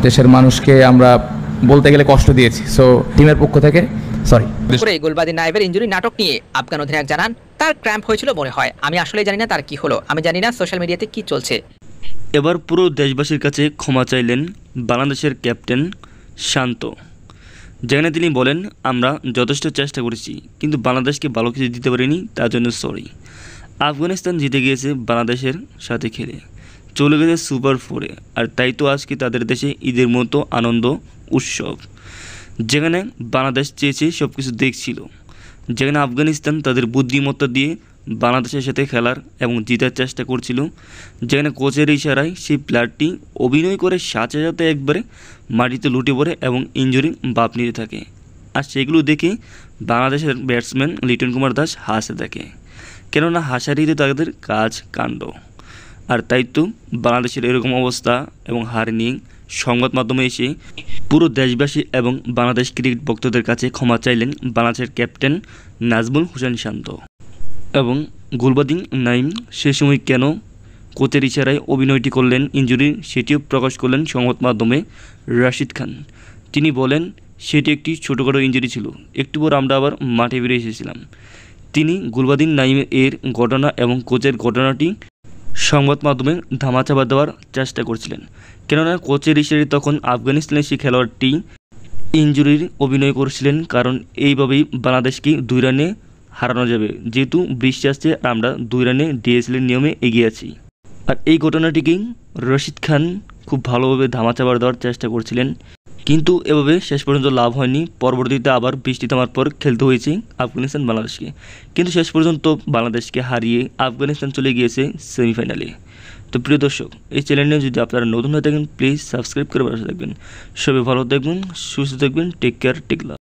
দেশের মানুষকে আমরা বলতে গেলে কষ্ট দিয়েছি, সো টিমের পক্ষ থেকে সরি। করে গুলবাদী নায়েবের ইনজুরি নাটক নিয়ে আফগান অধিনায়ক জানান, তার ক্র্যাম্প হয়েছিল মনে হয়, আমি আসলে জানি না তার কি হলো, আমি জানি না সোশ্যাল মিডিয়াতে কি চলছে। এবার পুরো দেশবাসীর কাছে ক্ষমা চাইলেন বাংলাদেশের ক্যাপ্টেন শান্ত, যেখানে তিনি বলেন, আমরা যথেষ্ট চেষ্টা করেছি কিন্তু বাংলাদেশকে ভালো কিছু দিতে পারিনি, তার জন্য সরি। আফগানিস্তান জিতে গিয়েছে বাংলাদেশের সাথে খেলে, চলে গেছে সুপার 4-এ, আর তাই তো আজকে তাদের দেশে ঈদের মতো আনন্দ উৎসব, যেখানে বাংলাদেশ চেয়েছে সব কিছু দেখছিল, যেখানে আফগানিস্তান তাদের বুদ্ধিমত্তা দিয়ে বাংলাদেশের সাথে খেলার এবং জেতার চেষ্টা করছিল, যেখানে কোচের ইশারায় সেই প্লেয়ারটি অভিনয় করে সাথে সাথে একবারে মাটিতে লুটে পড়ে এবং ইনজুরি বাপ নিতে থাকে, আর সেগুলো দেখে বাংলাদেশের ব্যাটসম্যান লিটন কুমার দাস হাসে থাকে, কেননা হাসারই তো তাদের কাজ কাণ্ড। আর তাই তো বাংলাদেশের এরকম অবস্থা এবং হার নিয়ে সংবাদ মাধ্যমে এসে পুরো দেশবাসী এবং বাংলাদেশ ক্রিকেট ভক্তদের কাছে ক্ষমা চাইলেন বাংলাদেশের ক্যাপ্টেন নাজমুল হোসেন শান্ত। এবং গুলবাদী নাইম সে সময় কেন কোচের ইশারায় অভিনয়টি করলেন ইনজুরির, সেটিও প্রকাশ করলেন সংবাদ মাধ্যমে রাশিদ খান। তিনি বলেন, সেটি একটি ছোটোখাটো ইনজুরি ছিল, একটু পর আমরা আবার মাঠে ফিরে এসেছিলাম। তিনি গুলবাদী নাইম এর ঘটনা এবং কোচের ঘটনাটি সংবাদ মাধ্যমে ধামাচাপা দেওয়ার চেষ্টা করছিলেন, কেননা কোচের ইশারায় তখন আফগানিস্তানের সেই খেলোয়াড়টি ইনজুরির অভিনয় করছিলেন, কারণ এইভাবেই বাংলাদেশকে 2 রানে হারানো যাবে, যেহেতু বৃষ্টি আসছে আর আমরা 2 রানে ডিএসএলের নিয়মে এগিয়ে আছি। আর এই ঘটনাটিকেই রশিদ খান খুব ভালোভাবে ধামাচাপা দেওয়ার চেষ্টা করছিলেন, কিন্তু এভাবে শেষ পর্যন্ত লাভ হয়নি। পরবর্তীতে আবার বৃষ্টি থামার পর খেলতে হয়েছে আফগানিস্তান বাংলাদেশকে, কিন্তু শেষ পর্যন্ত বাংলাদেশকে হারিয়ে আফগানিস্তান চলে গিয়েছে সেমিফাইনালে। তো প্রিয় দর্শক, এই চ্যানেলে যদি আপনারা নতুন হয়ে থাকেন প্লিজ সাবস্ক্রাইব করে পাশে থাকবেন। সবাই ভালো থাকবেন, সুস্থ থাকবেন, টেক কেয়ার, টেক লাভ।